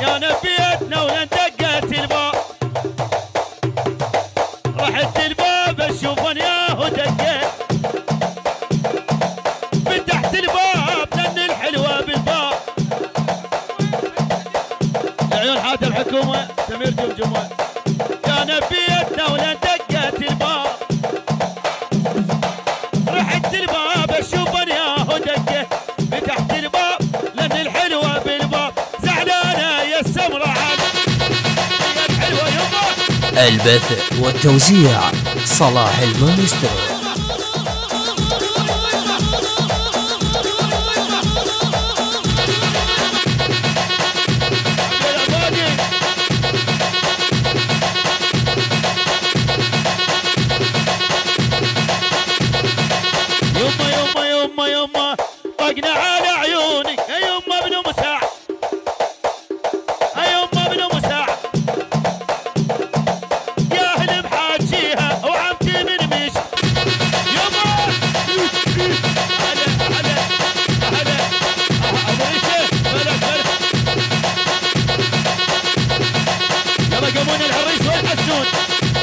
يا نبيتنا ولن دقت الباب، رحت الباب اشوفن ياهو دقيت، فتحت الباب لان الحلوه بالباب. لعيون حاتم الحكومه سمير جمجمه. يا نبيتنا ولن دقت الباب، رحت الباب اشوفن ياهو دقيت، فتحت الباب لان الحلوه بالباب. زعلانه يا السمره عاد الحلوه يما. البث والتوزيع صلاح المايسترو. يما طقنا على عيوني يما ابن مساع، يما ابن مساع يا اهل محاجيها وعمتي من مش. يما هلا هلا هلا ابو ريشه بلا بلا. يلا قومونا العريس وين حسون،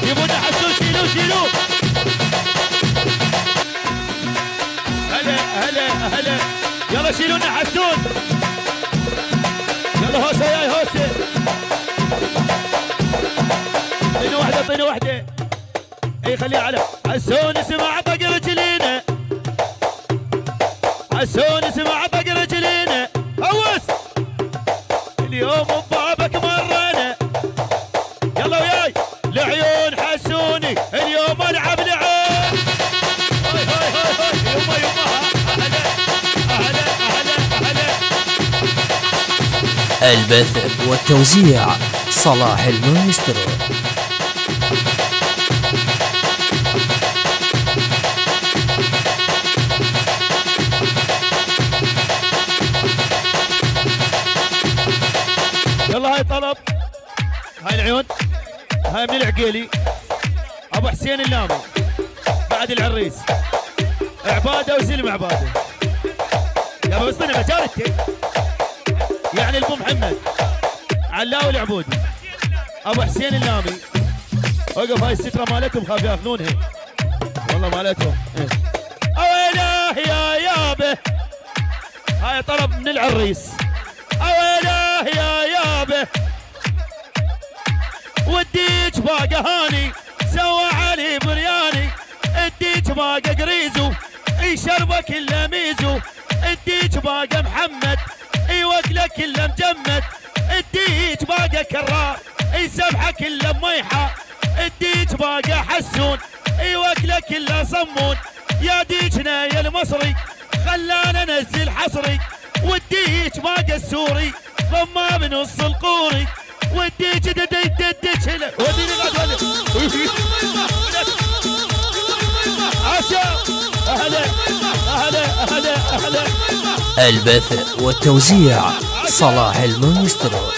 جيبونا حسون شيلوه شيلوه. هلا يلا شيلونا حسون. يلا هوسه يا هوسه. طينه واحده طينه واحده. اي خليها على حسون سمع طق رجلينا، حسون سمع طق رجلينا. هوس اليوم ببابك مرينا. يلا وياي لعيون حسوني اليوم العب لعين. هاي هاي هاي هاي يما يما. البث والتوزيع صلاح المايسترو. يلا هاي طلب، هاي العيون، هاي من العقيلي ابو حسين اللامي بعد العريس. عباده وسلم عباده يا ابو بسطني مجالتك يعني البو محمد علاوي العبودي ابو حسين اللامي. وقف هاي الستره مالتهم خاف ياخذونها والله مالتهم. اويله يا يابه هاي طلب من العريس. اويله يا يابه وديك باقه هاني سوى علي برياني، اديك باقه قريزو اي شربه كله ميزو، اديك باقه محمد اي وكله كله مجمد، اديك باقه كرار اي سبحه كله ميحه، اديك باقه حسون اي وكله كله صمون. يا ديكنا يا المصري خلانا ننزل حصري، وديك باقه السوري ضمه بنص القوري، وديك دديك هلا وديني غاد أهلا أهلا أهلا أهلا. البث والتوزيع صلاح المايسترو.